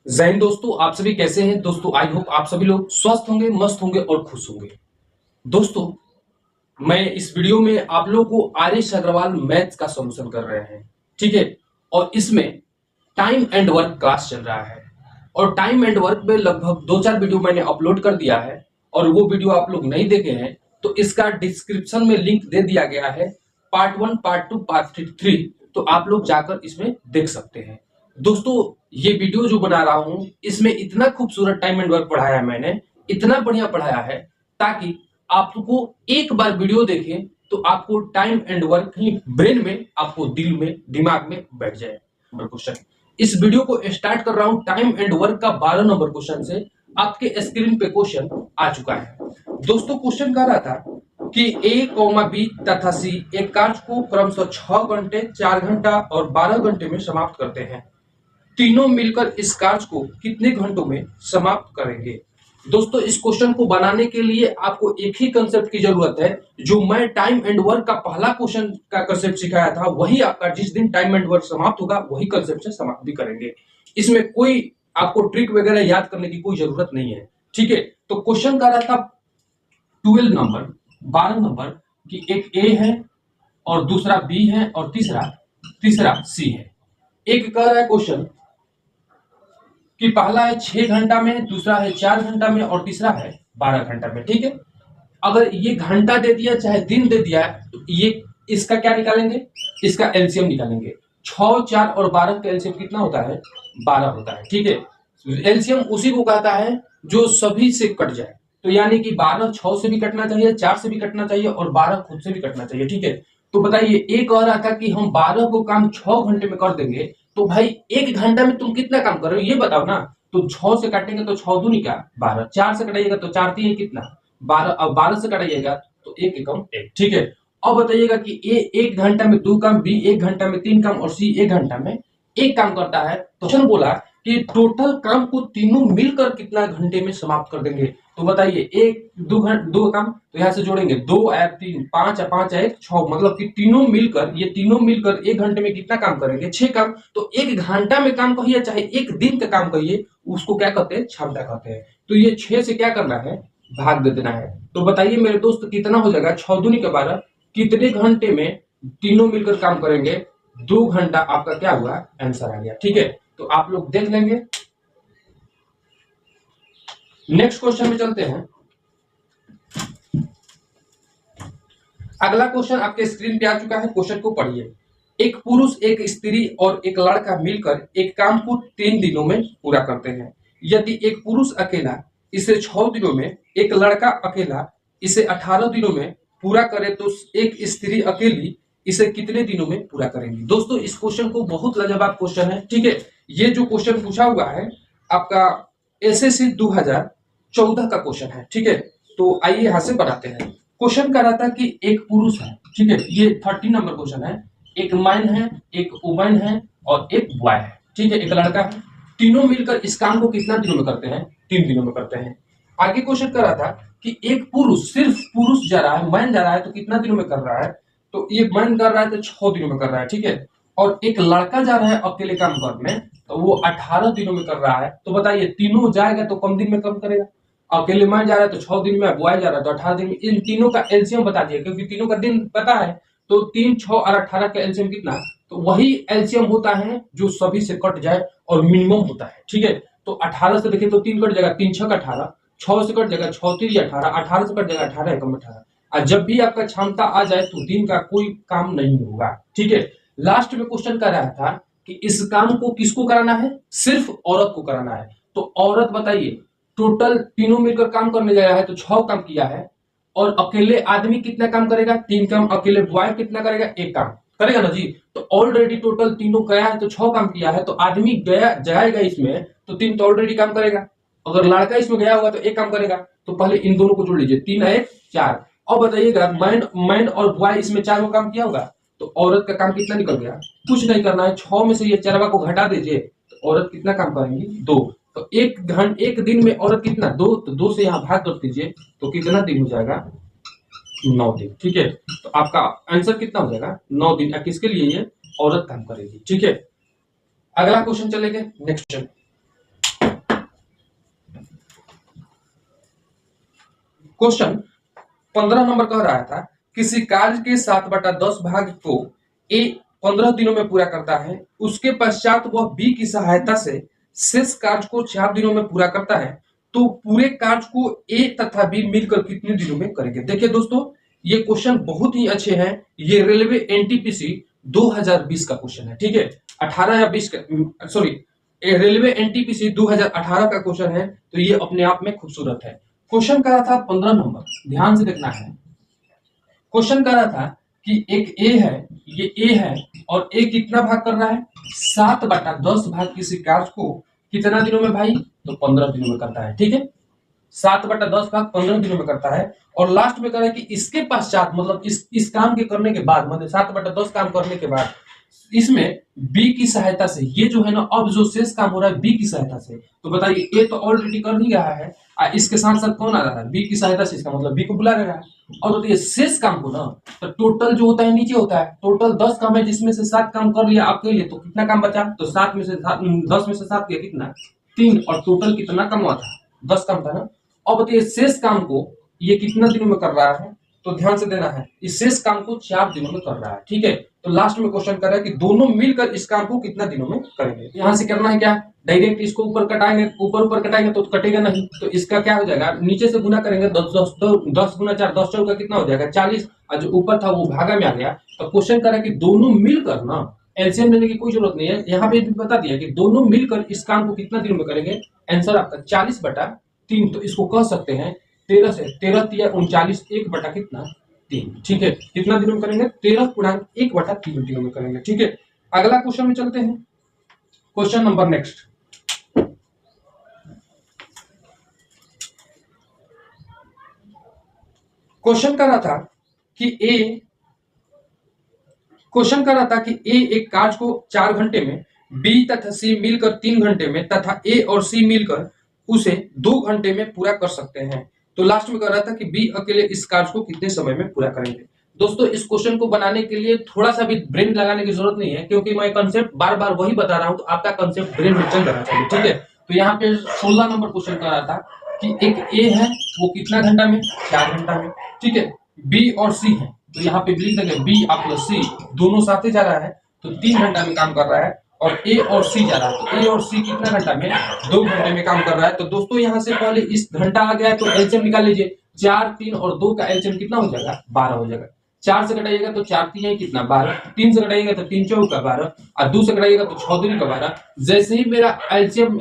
जय हिंद दोस्तों, आप सभी कैसे हैं दोस्तों। आई होप आप सभी लोग स्वस्थ होंगे, मस्त होंगे और खुश होंगे। दोस्तों, मैं इस वीडियो में आप लोगों को आर्यश अग्रवाल मैथ्स का सॉल्यूशन कर रहे हैं, ठीक है। और इसमें टाइम एंड वर्क क्लास चल रहा है और टाइम एंड वर्क में लगभग 2-4 वीडियो मैंने अपलोड कर दिया है और वो वीडियो आप लोग नहीं देखे हैं तो इसका डिस्क्रिप्शन में लिंक दे दिया गया है। पार्ट 1, पार्ट 2, पार्ट 3, तो आप लोग जाकर इसमें देख सकते हैं। दोस्तों, ये वीडियो जो बना रहा हूं इसमें इतना खूबसूरत टाइम एंड वर्क पढ़ाया है मैंने, इतना बढ़िया पढ़ाया है ताकि आपको एक बार वीडियो देखें तो आपको time and work he brain में, आपको दिल में, दिमाग में बैठ जाए। नंबर क्वेश्चन, इस वीडियो को स्टार्ट कर रहा हूं टाइम एंड वर्क का 12 नंबर क्वेश्चन से। आपके स्क्रीन पे क्वेश्चन आ चुका है। दोस्तों, क्वेश्चन कह रहा था कि A, B तथा C एक कार्य को क्रमशः 6 घंटे, 4 घंटा और 12 घंटे में समाप्त करते हैं। तीनों मिलकर इस कार्य को कितने घंटों में समाप्त करेंगे। दोस्तों, इस क्वेश्चन को बनाने के लिए आपको एक ही कंसेप्ट की जरूरत है। जो मैं टाइम एंड वर्क का पहला क्वेश्चन का कंसेप्ट सिखाया था वही आपका जिस दिन टाइम एंड वर्क समाप्त होगा वही कंसेप्ट से समाप्त भी करेंगे। इसमें कोई आपको ट्रिक वगैरह याद करने की कोई जरूरत नहीं है, ठीक है। तो क्वेश्चन का रहा था 12 नंबर, 12 नंबर की एक ए है और दूसरा बी है और तीसरा सी है। एक कह रहा है क्वेश्चन कि पहला है 6 घंटा में, दूसरा है 4 घंटा में और तीसरा है 12 घंटा में, ठीक है। अगर ये घंटा दे दिया चाहे दिन दे दिया तो ये इसका क्या निकालेंगे, इसका एलसीएम निकालेंगे। 6, 4 और 12 का एलसीएम कितना होता है, 12 होता है, ठीक है। एलसीएम उसी को कहता है जो सभी से कट जाए। तो यानी कि 12 6 से भी कटना चाहिए, 4 से भी कटना चाहिए और 12 खुद से भी कटना चाहिए, ठीक है। तो बताइए, एक कह रहा था कि हम 12 को काम 6 घंटे में कर देंगे, तो भाई 1 घंटा में तुम कितना काम कर रहे हो ये बताओ ना। तो 6 से काटेंगे तो 6 दूनी क्या 12, 4 से कटाइएगा तो 4 3 कितना 12, अब 12 से कटाइएगा तो 1 एकम 1, ठीक है। अब बताइएगा कि ए 1 घंटा में 2 काम, बी 1 घंटा में 3 काम और सी 1 घंटा में 1 काम करता है। तो क्वेश्चन बोला कि टोटल काम को तीनों मिलकर कितना घंटे में समाप्त कर देंगे। तो बताइए, 2 काम तो यहां से जोड़ेंगे 2 और 3, 5 और 5 1 6, मतलब कि ये तीनों मिलकर 1 घंटे में कितना काम करेंगे, 6 काम। तो 1 घंटा में काम कहिए चाहे 1 दिन का काम कहिए, उसको क्या कहते हैं, क्षमता कहते हैं। तो ये 6 से क्या करना है, भाग दे देना है। तो बताइए मेरे दोस्त, कितना हो जाएगा, 6 दूनी के 12, कितने घंटे में तीनों मिलकर काम करेंगे। 2 घंटा आपका क्या हुआ, आंसर आ गया, ठीक है। तो आप लोग देख लेंगे। नेक्स्ट क्वेश्चन में चलते हैं। अगला क्वेश्चन आपके स्क्रीन पे आ चुका है, क्वेश्चन को पढ़िए। एक पुरुष, एक स्त्री और एक लड़का मिलकर एक काम को 3 दिनों में पूरा करते हैं। यदि एक पुरुष अकेला इसे 6 दिनों में, एक लड़का अकेला इसे 18 दिनों में पूरा करे तो एक स्त्री अकेली इसे कितने दिनों में पूरा करेंगी। दोस्तों, इस क्वेश्चन को बहुत लाजवाब क्वेश्चन है, ठीक है। ये जो क्वेश्चन पूछा हुआ है आपका एसएससी 2014 का क्वेश्चन है, ठीक है। तो आइए यहां से बनाते हैं। क्वेश्चन कर रहा था कि एक पुरुष है, ठीक है, ये 30 नंबर क्वेश्चन है। एक मैन है, एक वुमन है और एक बॉय है, ठीक है, एक लड़का है। तीनों मिलकर इस काम को कितना दिनों में करते हैं, 3 दिनों में करते हैं। आगे क्वेश्चन कर रहा था कि एक पुरुष, सिर्फ पुरुष जा रहा है, मैन जा रहा है तो कितना दिनों में कर रहा है। तो ये मैन कर रहा है तो 6 दिनों में कर रहा है, ठीक है। और एक लड़का जा रहा है अकेले काम करने तो वो 18 दिनों में कर रहा है। तो बताइए, तीनों जाएगा तो कम दिन में कम करेगा। अकेले मैन जा रहा है तो 6 दिन में, बॉय जा रहा है तो 18 दिन में। इन तीनों का एलसीएम बता दिए, क्योंकि तीनों का दिन पता है। तो 3, 6 और 18 का एलसीएम कितना, तो वही एलसीएम होता है जो सभी से कट जाए और मिनिमम होता है, ठीक है। तो 18 से देखिए तो 3 कट जाएगा, 3 6 18, 6 से कट जाएगा 6 3 18, 18 से कट जाएगा 18 एकम 18। और जब भी आपका क्षमता आ जाए तो दिन का कोई काम नहीं होगा, ठीक है। लास्ट में क्वेश्चन कर रहा था कि इस काम को किसको कराना है, सिर्फ औरत को कराना है। तो औरत बताइए, टोटल तीनों मिलकर काम करने जा रहा है तो 6 काम किया है। और अकेले आदमी कितना काम करेगा, 3 काम। अकेले बॉय कितना करेगा, 1 काम करेगा ना जी। तो ऑलरेडी टोटल तीनों गया है तो 6 काम किया है। तो आदमी गया जाएगा इसमें तो 3 तो ऑलरेडी काम करेगा। अगर लड़का इसमें गया होगा तो 1 काम करेगा। तो पहले इन दोनों को जोड़ लीजिए, 3 1 4। और बताइएगा, मैन और बॉय इसमें 4 काम किया होगा तो औरत का काम कितना निकल गया, कुछ नहीं करना है। 6 में से ये 4 को घटा दीजिए तो औरत कितना काम करेंगी, 2। तो एक दिन में औरत कितना, 2। तो 2 से यहाँ भाग कर दीजिए तो कितना दिन हो जाएगा, 9 दिन, ठीक है। तो आपका आंसर कितना हो जाएगा, 9 दिन। किसके लिए ये औरत काम करेगी, ठीक है। अगला क्वेश्चन चलेंगे, नेक्स्ट क्वेश्चन। क्वेश्चन 15 नंबर कह रहा था किसी कार्य के 7/10 भाग को ए 15 दिनों में पूरा करता है, उसके पश्चात वह बी की सहायता से शेष कार्य को 4 दिनों में पूरा करता है, तो पूरे कार्य को ए तथा बी मिलकर कितने दिनों में करेंगे। देखिए दोस्तों, ये क्वेश्चन बहुत ही अच्छे हैं। ये रेलवे एनटीपीसी 2020 का क्वेश्चन है, ठीक है, 18 या 20 का, सॉरी, रेलवे एनटीपीसी 2018 का क्वेश्चन है, तो ये अपने आप में खूबसूरत है। क्वेश्चन कर रहा था 15 नंबर, ध्यान से देखना है। क्वेश्चन कर रहा था कि एक ए है, ये ए है, और ए कितना भाग कर रहा है, 7/10 भाग किसी कार्य को कितना दिनों में भाई, तो 15 दिनों में करता है, ठीक है, 7/10 भाग 15 दिनों में करता है। और लास्ट में कह रहा है कि इसके पश्चात, मतलब इस काम के करने के बाद, मतलब 7/10 काम करने के बाद इसमें बी की सहायता से, ये जो है ना, अब जो शेष काम हो रहा है बी की सहायता से, तो बताइए ए तो ऑलरेडी कर ही रहा है, इसके साथ साथ कौन आ रहा है, बी की सहायता से, इसका मतलब बी को बुला रहा है। और बताइए शेष काम को ना, तो टोटल जो होता है नीचे होता है, टोटल 10 काम है, जिसमें से 7 काम कर लिया आपके लिए, तो कितना काम बचा, तो 7 में से 10 में से 7 किया कितना, 3, और टोटल कितना काम हुआ था, 10 काम था ना। अब बताइए शेष काम को ये कितना दिनों में कर रहा है, तो ध्यान से देना है, इस शेष काम को 4 दिनों में कर रहा है, ठीक है। तो लास्ट में क्वेश्चन कर रहा है कि दोनों मिलकर इस काम को कितना दिनों में करेंगे। यहां से करना है क्या, डायरेक्ट इसको ऊपर कटाएंगे, ऊपर कटाएंगे तो कटेगा नहीं, तो इसका क्या हो जाएगा, नीचे से गुना करेंगे, 10 गुना 4, 10 चौका कितना हो जाएगा 40, और जो ऊपर था वो भागा में आ गया। तो क्वेश्चन कर रहा है कि दोनों मिलकर ना, एलसीएम लेने की कोई जरूरत नहीं है, यहाँ पे बता दिया कि दोनों मिलकर इस काम को कितना दिनों में करेंगे। आंसर आपका 40/3, तो इसको कह सकते हैं 13 से 13 तिया 39, 1 कितना 3, ठीक है। कितना दिनों में करेंगे, 13.1/3 दिनों में करेंगे, ठीक है। अगला क्वेश्चन में चलते हैं, क्वेश्चन नंबर नेक्स्ट। क्वेश्चन कर रहा था कि ए एक कार्य को 4 घंटे में, बी तथा सी मिलकर 3 घंटे में, तथा ए और सी मिलकर उसे 2 घंटे में पूरा कर सकते हैं। तो लास्ट में कह रहा था कि बी अकेले इस कार्य को कितने समय में पूरा करेंगे। दोस्तों, इस क्वेश्चन को बनाने के लिए थोड़ा सा भी ब्रेन लगाने की जरूरत नहीं है, क्योंकि मैं कंसेप्ट बार बार वही बता रहा हूं, तो आपका कंसेप्ट ब्रेन में चल जाना चाहिए, ठीक है। तो यहाँ पे 16 नंबर क्वेश्चन कर रहा था कि एक ए है, वो कितना घंटा में, 4 घंटा में, ठीक है। बी और सी है, तो यहाँ पे लिख देंगे बी प्लस सी, दोनों साथ ही जा रहा है, तो 3 घंटा में काम कर रहा है। और ए और सी जा रहा है, तो ए और सी कितना घंटा में, 2 घंटे में काम कर रहा है। तो दोस्तों यहाँ से पहले इस घंटा आ गया है, तो एलसीएम निकाल लीजिए, 4, 3 और 2 का एलसीएम कितना हो जाएगा, 12 हो जाएगा। 4 से घटाइएगा तो 4 3 कितना 12, 3 से घटाइएगा तो 3 4 का 12, और 2 से घटाइएगा तो 6 2 का 12। जैसे ही मेरा एलसीएम,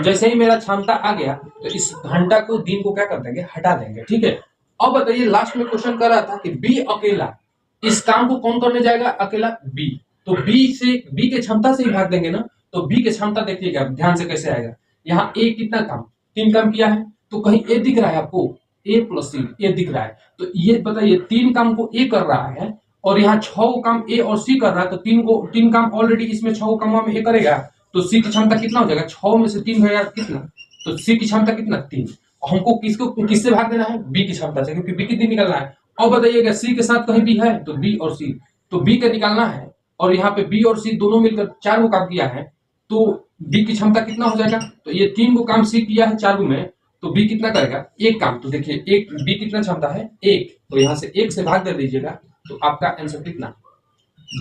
जैसे ही मेरा क्षमता आ गया, तो इस घंटा को, दिन को क्या कर देंगे, हटा देंगे, ठीक है। अब बताइए लास्ट में क्वेश्चन कर रहा था कि बी अकेला इस काम को कौन करने जाएगा, अकेला बी, तो बी के क्षमता से ही भाग देंगे ना, तो बी के क्षमता देखिएगा ध्यान से कैसे आएगा। यहाँ ए कितना काम, 3 काम किया है, तो कहीं ए दिख रहा है आपको, ए प्लस सी, ए दिख रहा है, तो ये बताइए 3 काम को ए कर रहा है, और यहाँ 6 काम ए और सी कर रहा है, तो 3 काम ऑलरेडी इसमें 6 कामों में ए करेगा, तो सी की क्षमता कितना हो जाएगा, 6 में से 3 गया कितना, तो सी की क्षमता कितना 3। हमको किससे भाग देना है, बी की क्षमता से, क्योंकि बी कितनी निकलना है। अब बताइएगा सी के साथ कहीं भी है, तो बी और सी, तो बी का निकालना है, और यहाँ पे बी और सी दोनों मिलकर 4 को काम किया है, तो बी की क्षमता कितना हो जाएगा, तो ये 3 को काम सी किया है 4 में, तो बी कितना करेगा, 1 काम। तो देखिए एक बी कितना क्षमता है, 1, तो यहाँ से 1 से भाग दे दीजिएगा, तो आपका आंसर कितना,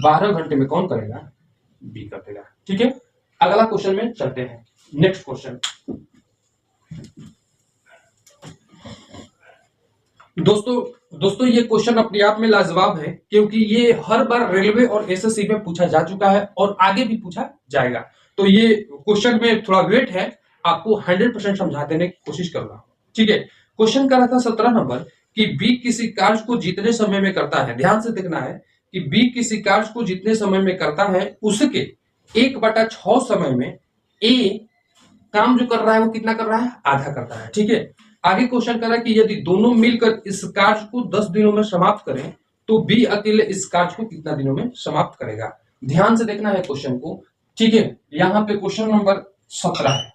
12 घंटे में कौन करेगा, बी कर देगा, ठीक है। अगला क्वेश्चन में चलते हैं, नेक्स्ट क्वेश्चन। दोस्तों ये क्वेश्चन अपने आप में लाजवाब है, क्योंकि ये हर बार रेलवे और एसएससी में पूछा जा चुका है, और आगे भी पूछा जाएगा। तो ये क्वेश्चन में थोड़ा वेट है, आपको 100% समझा देने की कोशिश करूंगा, ठीक है। क्वेश्चन कर रहा था 17 नंबर कि बी किसी कार्य को जितने समय में करता है, ध्यान से देखना है कि बी किसी कार्य को जितने समय में करता है, उसके 1/6 समय में ए काम जो कर रहा है वो कितना कर रहा है, आधा करता है, ठीक है। आगे क्वेश्चन कर रहा है कि यदि दोनों मिलकर इस कार्य को 10 दिनों में समाप्त करें, तो बी अकेले इस कार्य को कितना दिनों में समाप्त करेगा। ध्यान से देखना है क्वेश्चन को, ठीक है। यहाँ पे क्वेश्चन नंबर 17 है।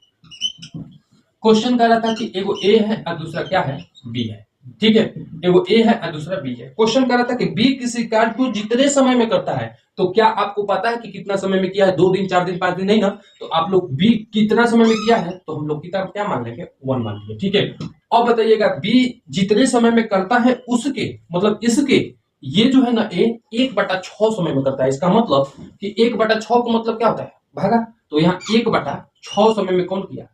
क्वेश्चन कर रहा था कि एगो ए है और दूसरा क्या है, बी है। ठीक है, एगो ए है और दूसरा बी है। क्वेश्चन कर रहा था कि बी किसी कार्य को जितने समय में करता है, तो क्या आपको पता है कि कितना समय में किया है? 2 दिन, 4 दिन, 5 दिन? नहीं ना। तो आप लोग बी कितना समय में किया है, तो हम लोग की तरफ क्या मान लेंगे? 1 मान लेंगे। ठीक है, अब बताइएगा बी जितने समय में करता है उसके मतलब इसके, ये जो है ना ए 1/6 समय में करता है। इसका मतलब कि 1/6 का मतलब क्या होता है? भागा। तो यहाँ 1/6 समय में कौन किया?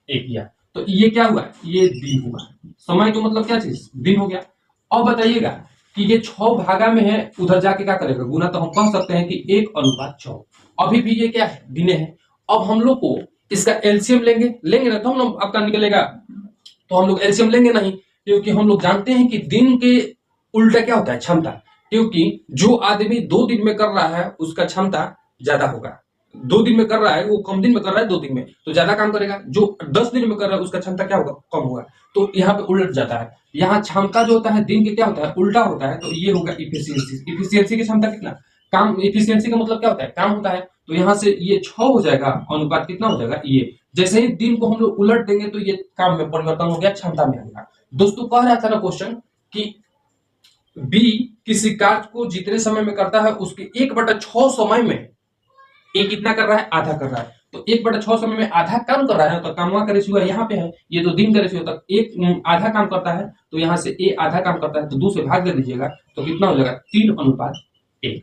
ए किया। तो ये क्या हुआ? ये दिन हुआ। समय का मतलब क्या चीज? दिन हो गया। अब बताइएगा कि ये 6 भागा में है, उधर जाके क्या करेगा? गुना। तो हम कह सकते हैं कि 1/6। अभी भी ये क्या है? दिने है। अब हम लोग को इसका एलसीएम लेंगे ना, तो हम लोग आपका निकलेगा। तो हम लोग एलसीएम लेंगे नहीं, क्योंकि हम लोग जानते हैं कि दिन के उल्टा क्या होता है? क्षमता। क्योंकि जो आदमी 2 दिन में कर रहा है उसका क्षमता ज्यादा होगा। 2 दिन में कर रहा है वो कम दिन में कर रहा है, 2 दिन में तो ज्यादा काम करेगा। जो 10 दिन में कर रहा है उसका क्षमता क्या होगा? कम होगा। तो यहाँ पे उलट जाता है। यहाँ क्षमता जो होता है दिन के क्या होता है? उल्टा होता है। तो ये होगा इफिशियंसी। इफिशियंसी की क्षमता कितना? काम। इफिशियंसी का मतलब क्या होता है? काम होता है। तो यहाँ से ये 6 हो जाएगा, अनुपात कितना हो जाएगा? ये। जैसे ही दिन को हम लोग उलट देंगे तो ये काम में परिवर्तन हो गया, क्षमता में आ गया। दोस्तों कह रहा था ना क्वेश्चन कि बी किसी कार्य को जितने समय में करता है उसके 1/6 समय में ए कितना कर रहा है? आधा कर रहा है। तो 1/6 समय में आधा काम कर रहा है, तो कामवा का रेशियो यहाँ पे है, ये तो दिन का रेशियो तक एक आधा काम करता है। तो यहाँ से ए आधा काम करता है, तो 2 से भाग दे दीजिएगा। तो कितना हो जाएगा? 3:1।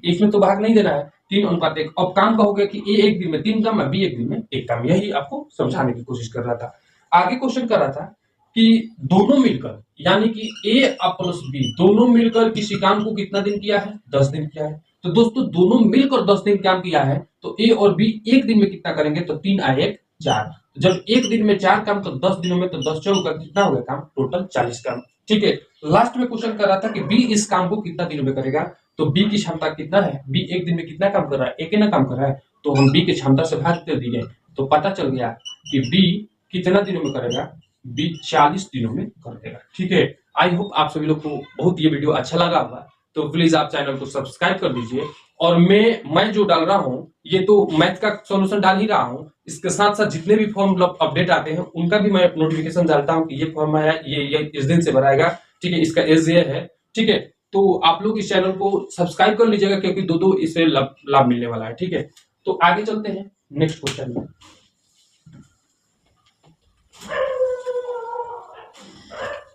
इसमें तो भाग नहीं देना है, 3:1। अब काम कहोगे कि ए एक दिन में 3 काम है, बी एक दिन में 1 काम। यही आपको समझाने की कोशिश कर रहा था। आगे क्वेश्चन कर रहा था कि दोनों मिलकर, यानी कि ए प्लस बी दोनों मिलकर किसी काम को कितना दिन किया है? 10 दिन किया है। तो दोस्तों दोनों मिलकर 10 दिन काम किया है, तो ए और बी एक दिन में कितना करेंगे? तो 3 आए 1 4। जब एक दिन में 4 काम तो 10 दिनों में तो 10 चौक का कितना हो गया काम? टोटल 40 काम। ठीक है, लास्ट में क्वेश्चन कर रहा था कि बी इस काम को कितना दिनों में करेगा। तो बी की क्षमता कितना है? बी एक दिन में कितना काम कर रहा है? एक ही ना काम कर रहा है। तो हम बी की क्षमता से भाग कर दिए, तो पता चल गया कि बी कितना दिनों में करेगा? बी 40 दिनों में कर देगा। ठीक है, आई होप आप सभी लोग को बहुत ये वीडियो अच्छा लगा होगा। तो प्लीज आप चैनल को सब्सक्राइब कर दीजिए। और मैं जो डाल रहा हूँ ये तो मैथ का सॉल्यूशन डाल ही रहा हूँ, इसके साथ साथ जितने भी फॉर्म अपडेट आते हैं उनका भी मैं नोटिफिकेशन डालता हूँ कि ये फॉर्म आया, ये इस दिन से भराएगा। ठीक है, इसका एज ये है। ठीक है, तो आप लोग इस चैनल को सब्सक्राइब कर लीजिएगा, क्योंकि दो इससे लाभ मिलने वाला है। ठीक है, तो आगे चलते हैं नेक्स्ट क्वेश्चन में।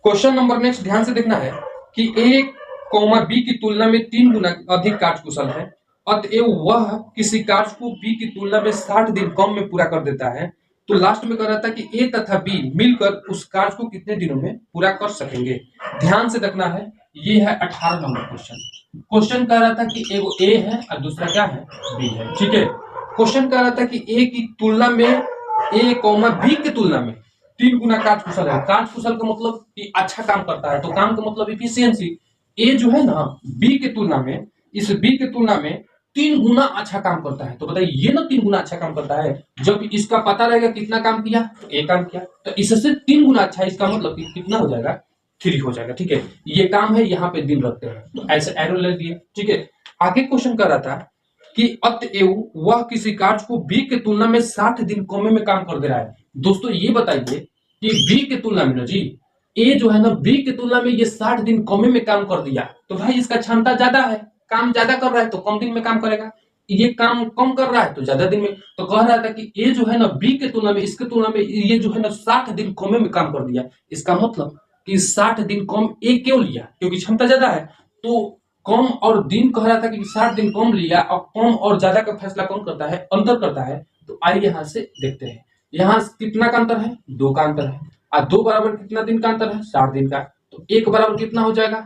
क्वेश्चन नंबर नेक्स्ट ध्यान से देखना है कि ए कॉमा बी की तुलना में 3 गुना अधिक कार्यकुशल है, अतएव वह किसी कार्य को बी की तुलना में 60 दिन कम में पूरा कर देता है। तो लास्ट में कह रहा था कि ए तथा बी मिलकर उस कार्य को कितने दिनों में पूरा कर सकेंगे। ध्यान से देखना है, ये है 18 नंबर क्वेश्चन। क्वेश्चन कह रहा था कि एगो ए है और दूसरा क्या है? बी है। ठीक है, क्वेश्चन कह रहा था कि ए की तुलना में, ए कॉमा बी की तुलना में 3 गुना कार्यकुशल है। कार्यकुशल का मतलब कि अच्छा काम करता है, तो काम का मतलब इफिशियंसी। ए जो है ना बी की तुलना में, इस बी की तुलना में 3 गुना अच्छा काम करता है। तो बताइए ये ना 3 गुना अच्छा काम करता है। जब इसका पता रहेगा कितना काम किया, तो ए काम किया, तो इससे 3 गुना अच्छा है। इसका मतलब कि कितना हो जाएगा? 3 हो जाएगा। ठीक है, ये काम है, यहाँ पे दिन रखते हैं, तो ऐसे एरो ले दिए। ठीक है, आगे क्वेश्चन कर रहा था कि अतएव वह किसी कार्य को बी की तुलना में 60 दिन कम में काम कर दे रहा है। दोस्तों ये बताइए कि बी की तुलना में ना जी, ए जो है ना बी की तुलना में ये 60 दिन कम में काम कर दिया, तो भाई इसका क्षमता ज्यादा है, काम ज्यादा कर रहा है तो कम दिन में काम करेगा। ये काम कम कर रहा है तो ज्यादा दिन में। तो कह रहा था कि ए जो है ना बी की तुलना में, इसके तुलना में ये जो है ना 60 दिन कम में काम कर दिया। इसका मतलब कि 60 दिन कम ए क्यों लिया? क्योंकि क्षमता ज्यादा है। तो कम और दिन कह रहा था कि 60 दिन कम लिया, और कम और ज्यादा का फैसला कौन करता है? अंतर करता है। तो आइए यहां से देखते हैं, यहाँ कितना का अंतर है? 2 का अंतर है। और 2 बराबर कितना दिन का अंतर है? 60 दिन का। तो 1 बराबर कितना हो जाएगा?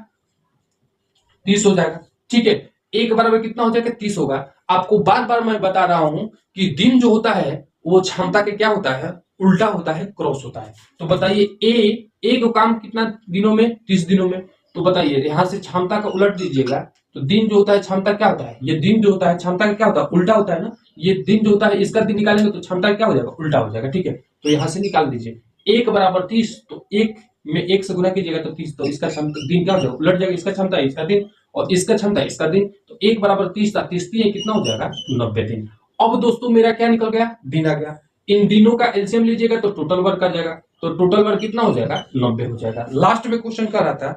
30 हो जाएगा। ठीक है, 1 बराबर कितना हो जाएगा? 30 होगा। आपको बार बार मैं बता रहा हूं कि दिन जो होता है वो क्षमता के क्या होता है? उल्टा होता है, क्रॉस होता है। तो बताइए ए को काम कितना दिनों में? 30 दिनों में। तो बताइए यहां से क्षमता का उलट दीजिएगा, तो दिन जो होता है क्षमता क्या होता है? ये दिन जो होता है क्षमता का क्या होता है? उल्टा होता है ना। ये दिन जो होता है इसका दिन निकालेंगे तो क्षमता क्या हो जाएगा? उल्टा हो जाएगा। ठीक है, तो यहां से निकाल दीजिए। 1 बराबर 30, तो 1 में 1 से गुना कीजिएगा तो 30, तो इसका क्षमता दिन क्या हो जाएगा? उलट जाएगा। इसका क्षमता इसका दिन, और इसका क्षमता इसका दिन। तो 1 बराबर 30 था, 30 कितना हो जाएगा? 90 दिन। अब दोस्तों मेरा क्या निकल गया? दिन आ गया। इन तीनों का एलसीएम लीजिएगा तो टोटल वर्क आ जाएगा। तो टोटल वर्क कितना हो जाएगा? 90 हो जाएगा। लास्ट में क्वेश्चन कर रहा था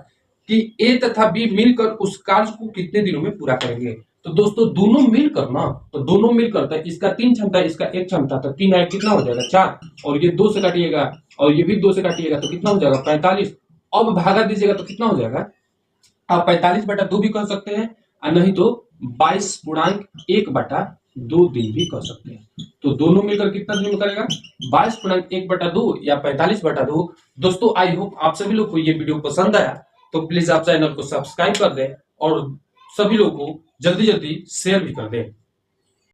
कि ए तथा बी मिलकर उस कार्य को कितने दिनों में पूरा करेंगे। तो दोस्तों दोनों मिलकर ना, तो दोनों मिलकर तो इसका 3 क्षमता, इसका 1 क्षमता, तो 3 आए कितना हो जाएगा? 4, और ये 2 से काटिएगा और ये भी 2 से काटिएगा तो कितना हो जाएगा? 45। अब भागा दीजिएगा तो कितना हो जाएगा? आप 45/2 भी कह सकते हैं और नहीं तो 22.1/2 दिन भी कह सकते हैं। तो दोनों मिलकर कितना दिन में करेगा? 22.1/2 या 45/2। दोस्तों आई होप आप सभी लोग को ये वीडियो पसंद आया, तो प्लीज आप चैनल को सब्सक्राइब कर दें और सभी लोग को जल्दी जल्दी शेयर भी कर दें।